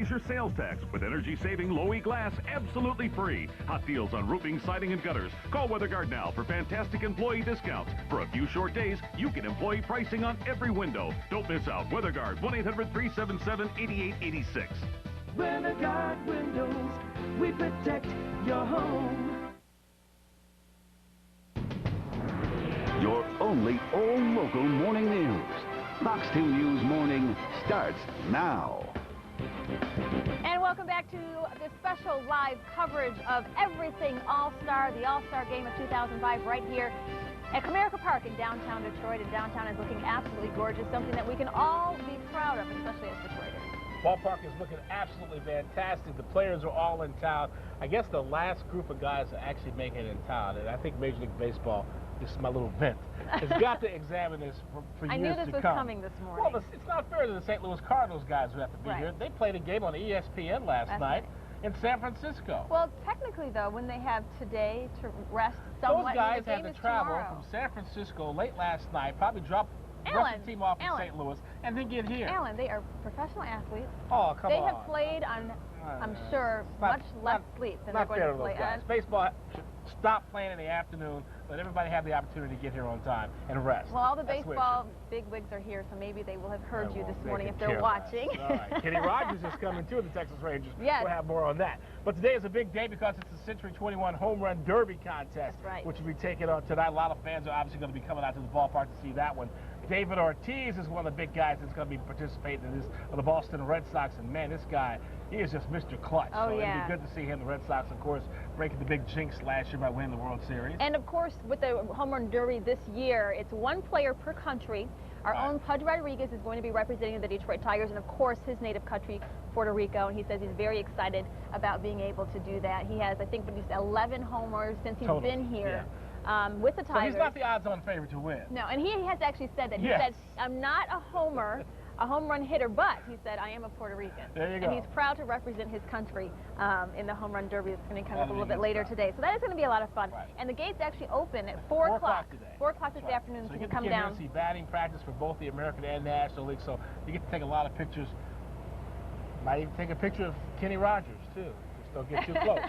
raise your sales tax with energy-saving Low-E glass absolutely free. Hot deals on roofing, siding, and gutters. Call WeatherGuard now for fantastic employee discounts. For a few short days, you get employee pricing on every window. Don't miss out. WeatherGuard, 1-800-377-8886. WeatherGuard Windows, we protect your home. Your only all-local morning news. Fox 2 News Morning starts now. And welcome back to the special live coverage of everything All-Star, the All-Star Game of 2005 right here at Comerica Park in downtown Detroit. And downtown is looking absolutely gorgeous, something that we can all be proud of, especially as Detroiters. Ballpark is looking absolutely fantastic. The players are all in town. I guess the last group of guys to actually make it in town, and I think Major League Baseball, this is my little vent, has got to examine this for years to come. I knew this was coming this morning. Well, it's not fair to the St. Louis Cardinals guys who have to be here. They played a game on ESPN last night in San Francisco. Well, technically, though, when they have today to rest somewhat, those guys had to travel from San Francisco late last night, probably drop the team off in St. Louis, and then get here. Alan, they are professional athletes. Oh, come on. They have played on, I'm sure, much less sleep than they're going to play on. Baseball should stop playing in the afternoon, let everybody have the opportunity to get here on time and rest. Well, all the baseball bigwigs are here, so maybe they will have heard you this morning if they're watching. All right. Kenny Rogers is coming too, the Texas Rangers. Yes. We'll have more on that. But today is a big day because it's the Century 21 Home Run Derby contest, which will be taken on tonight. A lot of fans are obviously going to be coming out to the ballpark to see that one. David Ortiz is one of the big guys that's going to be participating in this for the Boston Red Sox. And, man, this guy, he is just Mr. Clutch. Oh, so yeah. it'll be good to see him. The Red Sox, of course, breaking the big jinx last year by winning the World Series. And, of course, with the Home Run Derby this year, it's one player per country. Our own Pudge Rodriguez is going to be representing the Detroit Tigers and, of course, his native country, Puerto Rico. And he says he's very excited about being able to do that. He has, I think, produced 11 homers since he's been here. With the Tigers. So he's not the odds-on favorite to win. No, and he has actually said that. He said, I'm not a homer, a home run hitter, but he said, I am a Puerto Rican. There you go. And he's proud to represent his country in the Home Run Derby that's going to come up a little bit later today. So that is going to be a lot of fun. Right. And the gates actually open at 4 o'clock. Today. 4 o'clock this afternoon, so you can come down. So you get to see batting practice for both the American and National League, so you get to take a lot of pictures. Might even take a picture of Kenny Rogers, too. Don't get too close.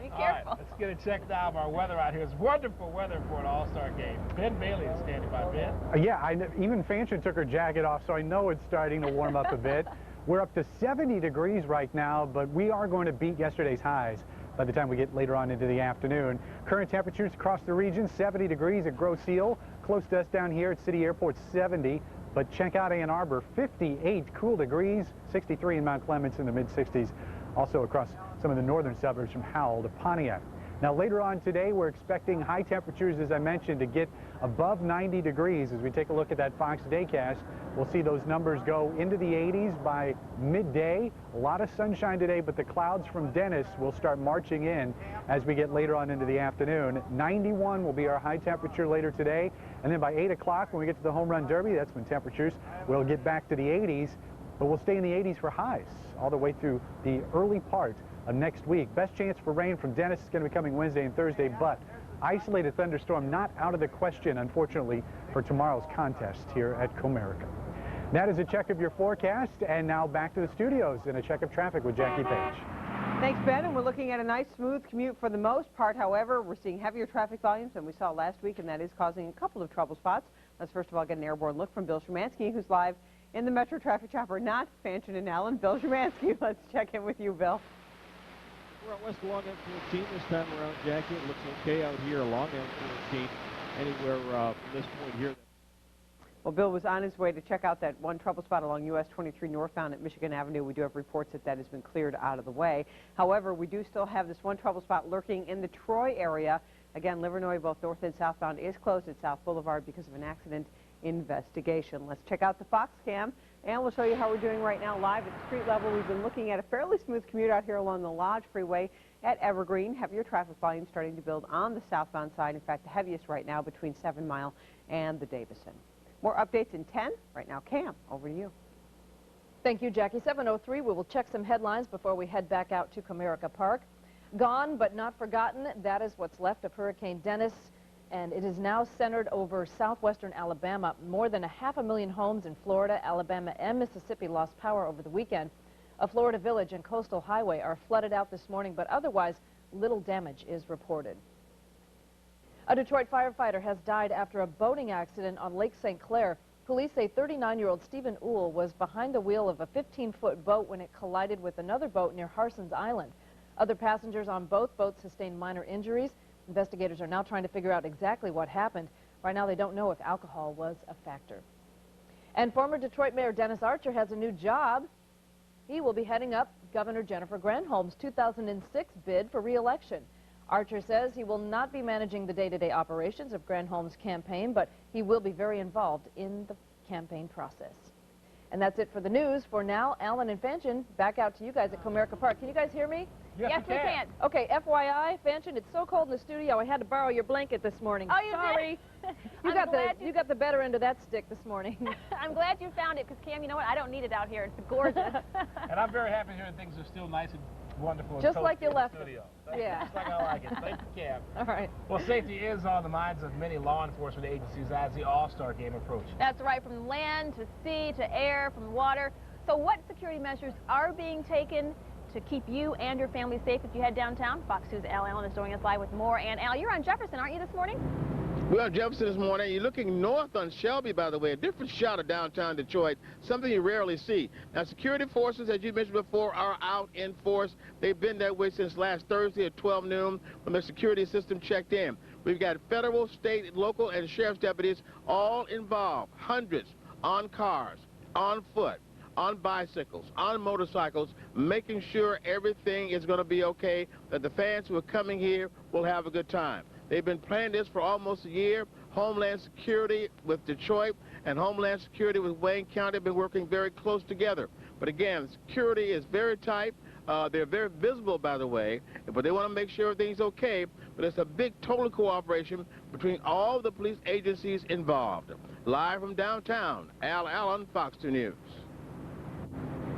Be careful. All right, let's get a check now of our weather out here. It's wonderful weather for an All-Star game. Ben Bailey is standing by. Ben? Yeah, even Fancher took her jacket off, so I know it's starting to warm up a bit. We're up to 70 degrees right now, but we are going to beat yesterday's highs by the time we get later on into the afternoon. Current temperatures across the region, 70 degrees at Grosse Ile. Close to us down here at City Airport, 70. But check out Ann Arbor, 58 cool degrees, 63 in Mount Clemens in the mid-60s. Also across some of the northern suburbs from Howell to Pontiac. Now later on today, we're expecting high temperatures, as I mentioned, to get above 90 degrees. As we take a look at that Fox Daycast, we'll see those numbers go into the 80s by midday. A lot of sunshine today, but the clouds from Dennis will start marching in as we get later on into the afternoon. 91 will be our high temperature later today. And then by 8 o'clock, when we get to the Home Run Derby, that's when temperatures will get back to the 80s. But we'll stay in the 80s for highs all the way through the early part of next week. Best chance for rain from Dennis is going to be coming Wednesday and Thursday, but isolated thunderstorm not out of the question, unfortunately, for tomorrow's contest here at Comerica. That is a check of your forecast, and now back to the studios and a check of traffic with Jackie Page. Thanks, Ben, and we're looking at a nice, smooth commute for the most part. However, we're seeing heavier traffic volumes than we saw last week, and that is causing a couple of trouble spots. Let's first of all get an airborne look from Bill Szymanski, who's live in the Metro Traffic Chopper, not Fancher and Allen. Bill Szymanski, let's check in with you, Bill. We're out west along M14 this time around, Jackie. It looks okay out here along M14, anywhere from this point here. Well, Bill was on his way to check out that one trouble spot along US 23 northbound at Michigan Avenue. We do have reports that that has been cleared out of the way. However, we do still have this one trouble spot lurking in the Troy area. Again, Livernois, both north and southbound, is closed at South Boulevard because of an accident investigation. Let's check out the Fox Cam, and we'll show you how we're doing right now live at the street level. We've been looking at a fairly smooth commute out here along the Lodge Freeway at Evergreen. Heavier traffic volume starting to build on the southbound side. In fact, the heaviest right now between 7 Mile and the Davison. More updates in 10. Right now, Cam, over to you. Thank you, Jackie. 7:03. We will check some headlines before we head back out to Comerica Park. Gone but not forgotten. That is what's left of Hurricane Dennis, and it is now centered over southwestern Alabama. More than 500,000 homes in Florida, Alabama, and Mississippi lost power over the weekend. A Florida village and coastal highway are flooded out this morning, but otherwise little damage is reported. A Detroit firefighter has died after a boating accident on Lake St. Clair. Police say 39-year-old Stephen Uhl was behind the wheel of a 15-foot boat when it collided with another boat near Harson's Island. Other passengers on both boats sustained minor injuries. Investigators are now trying to figure out exactly what happened. Right now, they don't know if alcohol was a factor. And former Detroit Mayor Dennis Archer has a new job. He will be heading up Governor Jennifer Granholm's 2006 bid for re-election. Archer says he will not be managing the day-to-day operations of Granholm's campaign, but he will be very involved in the campaign process. And that's it for the news. For now, Alan and Fanchon, back out to you guys at Comerica Park. Can you guys hear me? Yes, we can. Okay, FYI, Fanchon, it's so cold in the studio, I had to borrow your blanket this morning. Oh, you Sorry. did? You got the better end of that stick this morning. I'm glad you found it, because, Cam, you know what? I don't need it out here. It's gorgeous. And I'm very happy to hear things are still nice and wonderful and Just like toasty you in left the it. studio. Yeah. Just like I like it. Thank you, Cam. All right. Well, safety is on the minds of many law enforcement agencies as the All-Star Game approaches. That's right, from land to sea to air, from water. So what security measures are being taken to keep you and your family safe if you head downtown? Fox 2's Al Allen is joining us live with more. And Al, you're on Jefferson, aren't you, this morning? We're on Jefferson this morning. You're looking north on Shelby, by the way, a different shot of downtown Detroit, something you rarely see. Now, security forces, as you mentioned before, are out in force. They've been that way since last Thursday at 12 noon when the security system checked in. We've got federal, state, local, and sheriff's deputies all involved, hundreds on cars, on foot, on bicycles, on motorcycles, making sure everything is going to be okay, that the fans who are coming here will have a good time. They've been planning this for almost a year. Homeland Security with Detroit and Homeland Security with Wayne County have been working very close together. But again, security is very tight. They're very visible, by the way, but they want to make sure everything's okay. But it's a big total cooperation between all the police agencies involved. Live from downtown, Al Allen, Fox 2 News.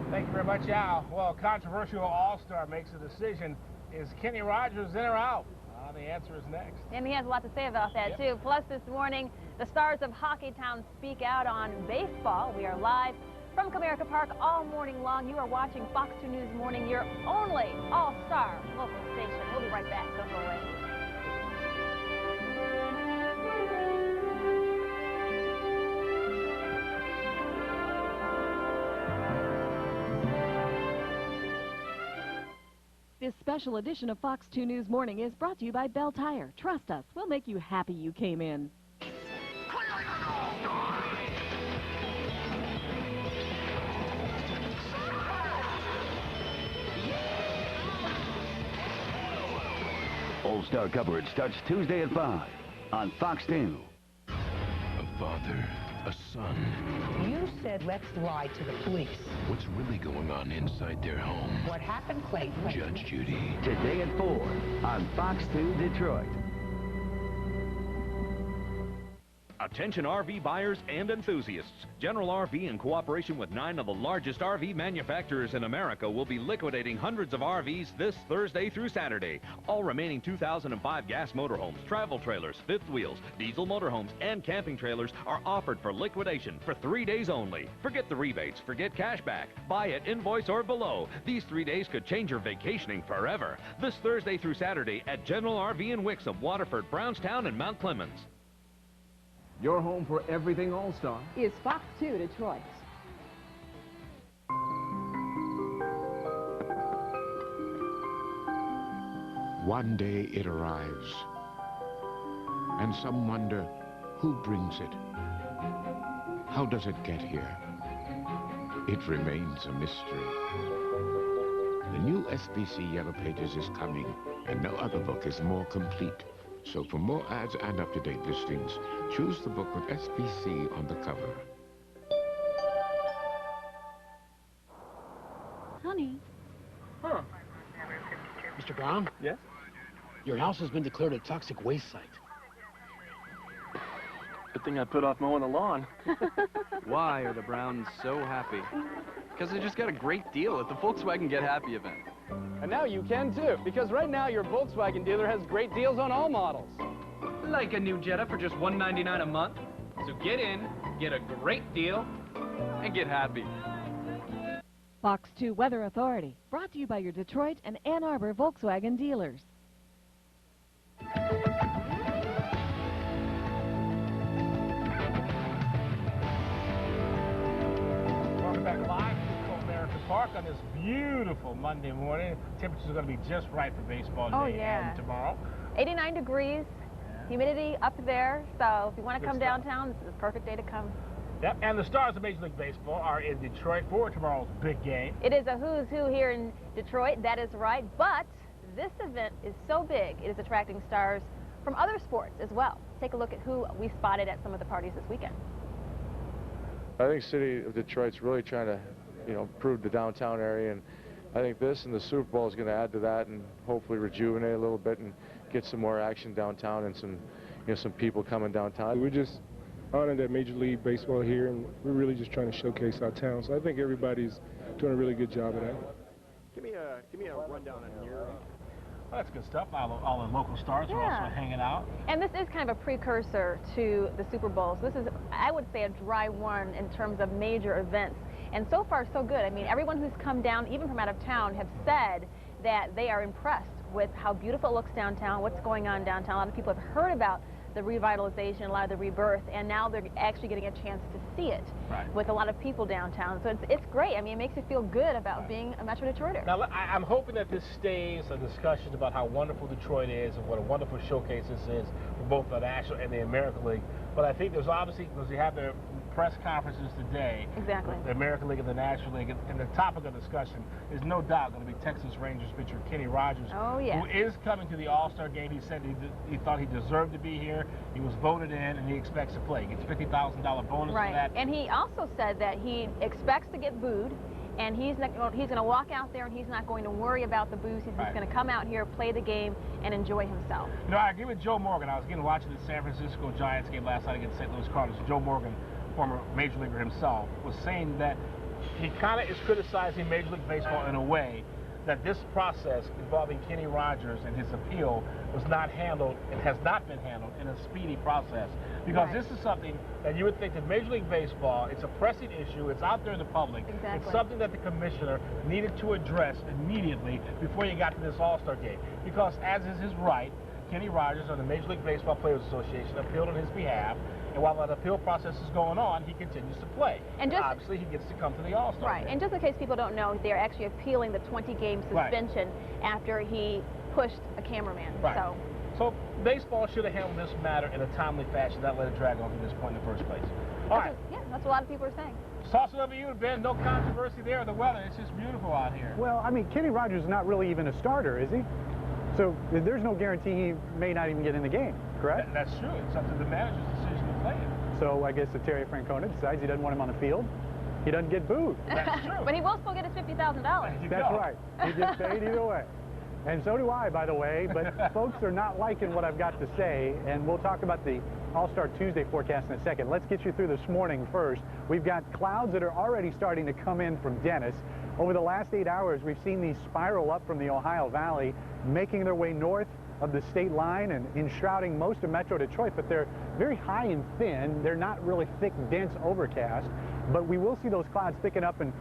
Thank you very much, Al. Well, controversial All-Star makes a decision. Is Kenny Rogers in or out? The answer is next. And he has a lot to say about that, too. Plus, this morning, the stars of Hockeytown speak out on baseball. We are live from Comerica Park all morning long. You are watching Fox 2 News Morning, your only all-star local station. We'll be right back. Don't go away. This special edition of Fox 2 News Morning is brought to you by Bell Tire. Trust us, we'll make you happy you came in. All-Star coverage starts Tuesday at 5 on Fox 2. A father, a son. You said let's lie to the police. What's really going on inside their home? What happened, Clayton? Judge Judy. Today at 4 on Fox 2 Detroit. Attention RV buyers and enthusiasts. General RV, in cooperation with 9 of the largest RV manufacturers in America, will be liquidating hundreds of RVs this Thursday through Saturday. All remaining 2005 gas motorhomes, travel trailers, fifth wheels, diesel motorhomes, and camping trailers are offered for liquidation for 3 days only. Forget the rebates, forget cash back. Buy at invoice or below. These 3 days could change your vacationing forever. This Thursday through Saturday at General RV in Wixom, Waterford, Brownstown, and Mount Clemens. Your home for everything All-Star is Fox 2 Detroit. One day it arrives, and some wonder who brings it. How does it get here? It remains a mystery. The new SBC Yellow Pages is coming, and no other book is more complete. So for more ads and up-to-date listings, choose the book with SBC on the cover. Honey. Huh. Mr. Brown? Yes? Your house has been declared a toxic waste site. Good thing I put off mowing the lawn. Why are the Browns so happy? Because they just got a great deal at the Volkswagen Get Happy event. And now you can too, because right now your Volkswagen dealer has great deals on all models. Like a new Jetta for just $199 a month. So get in, get a great deal, and get happy. Fox 2 Weather Authority, brought to you by your Detroit and Ann Arbor Volkswagen dealers. Welcome back live to Comerica Park on this beautiful Monday morning. Temperatures are going to be just right for baseball today and tomorrow. 89 degrees, humidity up there, so if you want to come downtown, this is the perfect day to come. Yep, and the stars of Major League Baseball are in Detroit for tomorrow's big game. It is a who's who here in Detroit, that is right, but this event is so big, it is attracting stars from other sports as well. Take a look at who we spotted at some of the parties this weekend. I think City of Detroit's really trying to, improve the downtown area, and I think this and the Super Bowl is going to add to that and hopefully rejuvenate a little bit and get some more action downtown and some, some people coming downtown. We're just honored at Major League Baseball here, and we're really just trying to showcase our town. So I think everybody's doing a really good job of that. Give me a rundown on your. Well, that's good stuff. All the local stars are also hanging out. And this is kind of a precursor to the Super Bowl. So this is, I would say, a dry one in terms of major events. And so far, so good. I mean, everyone who's come down, even from out of town, have said that they are impressed with how beautiful it looks downtown, what's going on downtown. A lot of people have heard about the revitalization, a lot of the rebirth, and now they're actually getting a chance to see it with a lot of people downtown. So it's great. I mean, it makes you feel good about being a Metro Detroiter. Now, I'm hoping that this stays a discussion about how wonderful Detroit is and what a wonderful showcase this is for both the National and the American League. But I think there's obviously, because you have the press conferences today, the American League and the National League, and the topic of discussion is no doubt going to be Texas Rangers pitcher Kenny Rogers, who is coming to the All-Star game. He said he thought he deserved to be here. He was voted in, and he expects to play. He gets $50,000 bonus for that. And he also said that he expects to get booed, and he's going to walk out there and he's not going to worry about the boos. He's just going to come out here, play the game, and enjoy himself. I agree with Joe Morgan. I was watching the San Francisco Giants game last night against St. Louis Cardinals. Joe Morgan, former Major Leaguer himself, was saying that he kind of is criticizing Major League Baseball in a way that this process involving Kenny Rogers and his appeal was not handled and has not been handled in a speedy process. Because this is something that you would think that Major League Baseball, it's a pressing issue, it's out there in the public. It's something that the commissioner needed to address immediately before you got to this All-Star game. Because as is his right, Kenny Rogers of the Major League Baseball Players Association appealed on his behalf, and while that appeal process is going on, he continues to play. And obviously, he gets to come to the All-Star game. And just in case people don't know, they're actually appealing the 20-game suspension after he pushed a cameraman. So baseball should have handled this matter in a timely fashion, not let it drag on to this point in the first place. All right. Yeah, that's what a lot of people are saying. Toss it over to you, Ben. No controversy there. The weather, it's just beautiful out here. Well, I mean, Kenny Rogers is not really even a starter, is he? So there's no guarantee he may not even get in the game, correct? That's true. It's up to the manager's decision to play him. So I guess if Terry Francona decides he doesn't want him on the field, he doesn't get booed. That's true. But he will still get his $50,000. That's right. He gets paid either way. And so do I, by the way, but folks are not liking what I've got to say, and we'll talk about the All-Star Tuesday forecast in a second. Let's get you through this morning first. We've got clouds that are already starting to come in from Dennis. Over the last 8 hours, we've seen these spiral up from the Ohio Valley, making their way north of the state line and enshrouding most of Metro Detroit, but they're very high and thin. They're not really thick, dense overcast, but we will see those clouds thicken up and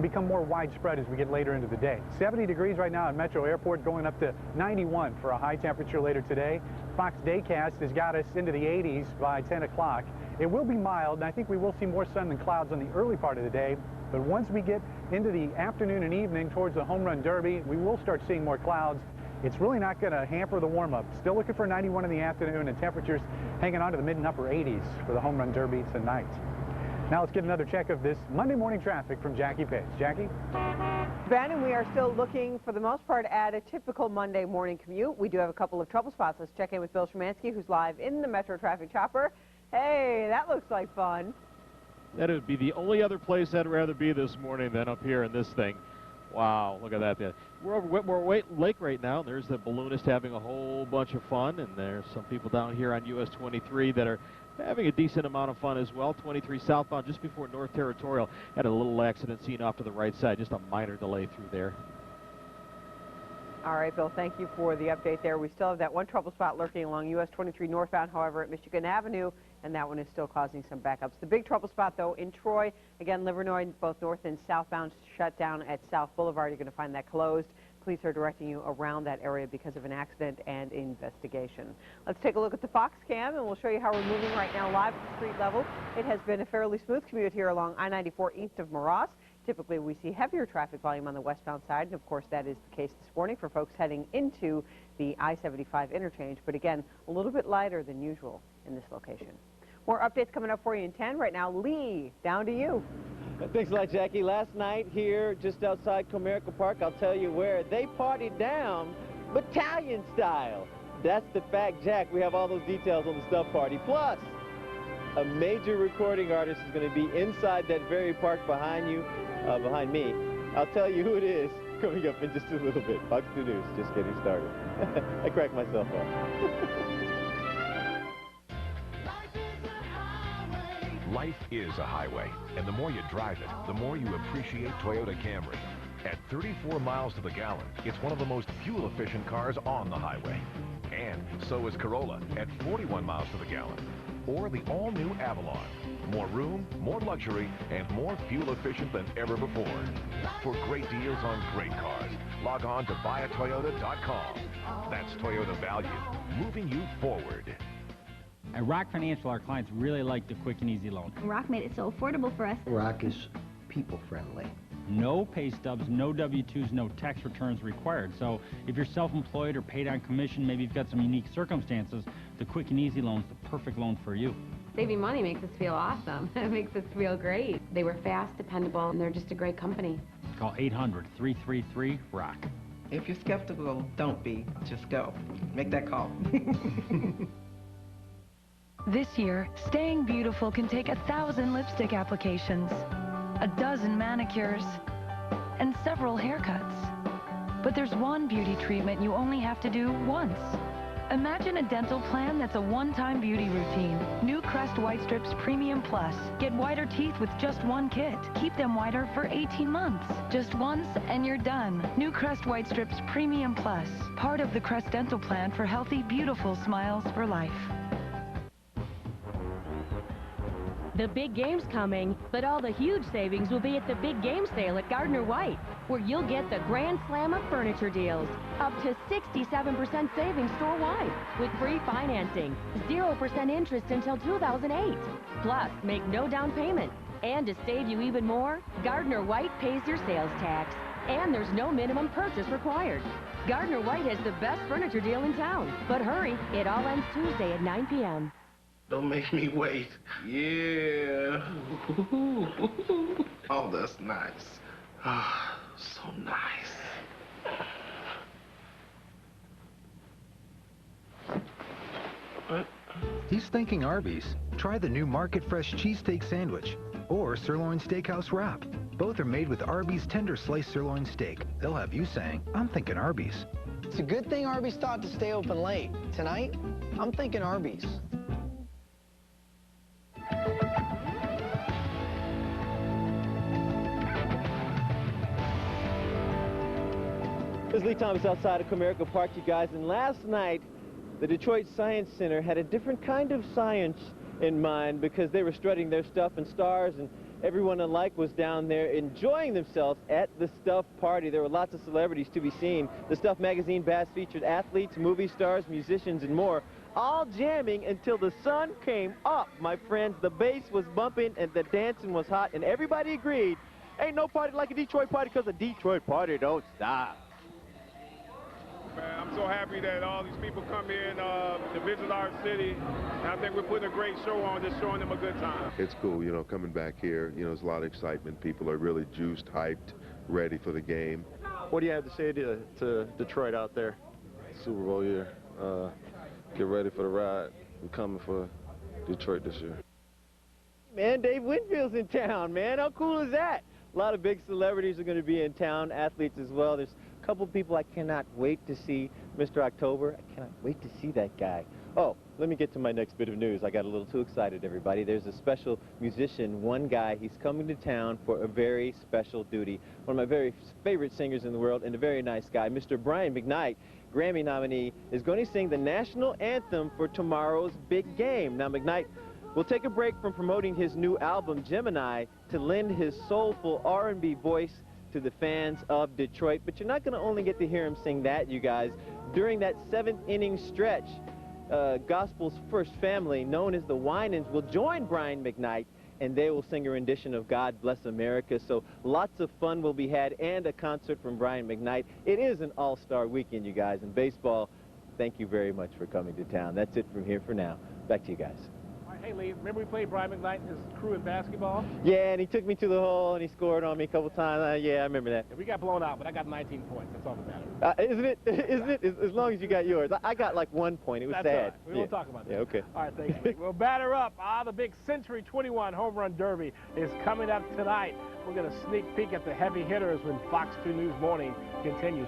become more widespread as we get later into the day. 70 degrees right now at Metro Airport, going up to 91 for a high temperature later today. Fox Daycast has got us into the 80s by 10 o'clock. It will be mild, and I think we will see more sun than clouds on the early part of the day. But once we get into the afternoon and evening towards the Home Run Derby, we will start seeing more clouds. It's really not going to hamper the warm-up. Still looking for 91 in the afternoon, and temperatures hanging on to the mid and upper 80s for the Home Run Derby tonight. Now let's get another check of this Monday morning traffic from Jackie Pace. Jackie? Ben, and we are still looking, for the most part, at a typical Monday morning commute. We do have a couple of trouble spots. Let's check in with Bill Szymanski, who's live in the Metro Traffic Chopper. Hey, that looks like fun. That would be the only other place I'd rather be this morning than up here in this thing. Wow, look at that. We're over Whitmore Lake right now. There's the balloonist having a whole bunch of fun, and there's some people down here on US 23 that are having a decent amount of fun as well. 23 southbound just before North Territorial had a little accident scene off to the right side, just a minor delay through there. All right, Bill, thank you for the update there. We still have that one trouble spot lurking along US 23 northbound. However, at Michigan Avenue, and that one is still causing some backups. The big trouble spot, though, in Troy, again, Livernois, both north and southbound shut down at South Boulevard. You're going to find that closed. Police are directing you around that area because of an accident and investigation. Let's take a look at the Fox Cam, and we'll show you how we're moving right now live at the street level. It has been a fairly smooth commute here along I-94 east of Morass. Typically, we see heavier traffic volume on the westbound side, and of course, that is the case this morning for folks heading into the I-75 interchange, but again, a little bit lighter than usual in this location. More updates coming up for you in 10. Right now, Lee, down to you. Thanks a lot, Jackie. Last night here, just outside Comerica Park, I'll tell you where, they partied down battalion style. That's the fact, Jack. We have all those details on the Stuff Party. Plus, a major recording artist is going to be inside that very park behind you, behind me. I'll tell you who it is coming up in just a little bit. Fox 2 News, just getting started. I cracked myself up. Life is a highway, and the more you drive it, the more you appreciate Toyota Camry. At 34 miles to the gallon, it's one of the most fuel-efficient cars on the highway. And so is Corolla at 41 miles to the gallon. Or the all-new Avalon. More room, more luxury, and more fuel-efficient than ever before. For great deals on great cars, log on to buyatoyota.com. That's Toyota value, moving you forward. At Rock Financial, our clients really like the quick and easy loan. Rock made it so affordable for us. Rock is people-friendly. No pay stubs, no W-2s, no tax returns required. So if you're self-employed or paid on commission, maybe you've got some unique circumstances, the quick and easy loan is the perfect loan for you. Saving money makes us feel awesome. It makes us feel great. They were fast, dependable, and they're just a great company. Call 800-333-ROCK. If you're skeptical, don't be. Just go. Make that call. This year, staying beautiful can take 1,000 lipstick applications, a dozen manicures, and several haircuts. But there's one beauty treatment you only have to do once. Imagine a dental plan that's a one-time beauty routine. New Crest White Strips Premium Plus. Get whiter teeth with just one kit. Keep them whiter for 18 months. Just once and you're done. New Crest White Strips Premium Plus. Part of the Crest Dental Plan for healthy, beautiful smiles for life. The big game's coming, but all the huge savings will be at the big game sale at Gardner White, where you'll get the grand slam of furniture deals. Up to 67% savings store-wide, with free financing, 0% interest until 2008. Plus, make no down payment. And to save you even more, Gardner White pays your sales tax. And there's no minimum purchase required. Gardner White has the best furniture deal in town. But hurry, it all ends Tuesday at 9 p.m. Don't make me wait. Yeah. Oh, that's nice. Oh, so nice. He's thinking Arby's. Try the new Market Fresh Cheesesteak Sandwich or Sirloin Steakhouse Wrap. Both are made with Arby's tender sliced sirloin steak. They'll have you saying, I'm thinking Arby's. It's a good thing Arby's thought to stay open late. Tonight, I'm thinking Arby's. This is Lee Thomas outside of Comerica Park, you guys, and last night the Detroit Science Center had a different kind of science in mind because they were strutting their stuff and stars, and everyone alike was down there enjoying themselves at the Stuff Party. There were lots of celebrities to be seen. The Stuff magazine bass featured athletes, movie stars, musicians, and more, all jamming until the sun came up, my friends. The bass was bumping and the dancing was hot, and everybody agreed, ain't no party like a Detroit party because a Detroit party don't stop. Man, I'm so happy that all these people come in to visit our city, and I think we're putting a great show on, just showing them a good time. It's cool, you know, coming back here. You know, there's a lot of excitement. People are really juiced, hyped, ready for the game. What do you have to say to Detroit out there? Super Bowl year. Get ready for the ride. We're coming for Detroit this year. Man, Dave Winfield's in town, man. How cool is that? A lot of big celebrities are going to be in town, athletes as well. There's a couple people I cannot wait to see. Mr. October, I cannot wait to see that guy. Oh, let me get to my next bit of news. I got a little too excited, everybody. There's a special musician, one guy. He's coming to town for a very special duty. One of my very favorite singers in the world and a very nice guy, Mr. Brian McKnight, Grammy nominee, is going to sing the national anthem for tomorrow's big game. Now, McKnight We'll take a break from promoting his new album, Gemini, to lend his soulful R&B voice to the fans of Detroit. But you're not going to only get to hear him sing that, you guys. During that 7th-inning stretch, Gospel's first family, known as the Winans, will join Brian McKnight, and they will sing a rendition of God Bless America. So lots of fun will be had, and a concert from Brian McKnight. It is an all-star weekend, you guys, in baseball. Thank you very much for coming to town. That's it from here for now. Back to you guys. Hey, Lee, remember we played Brian McKnight and his crew in basketball? Yeah, and he took me to the hole, and he scored on me a couple times. Yeah, I remember that. Yeah, we got blown out, but I got 19 points. That's all that matters. Isn't it? Isn't it? As long as you got yours. I got like 1 point. It was That's sad. All right. We won't talk about that. Yeah, okay. All right, thanks, Lee. Well, batter up. The big Century 21 Home Run Derby is coming up tonight. We're going to sneak peek at the heavy hitters when Fox 2 News Morning continues.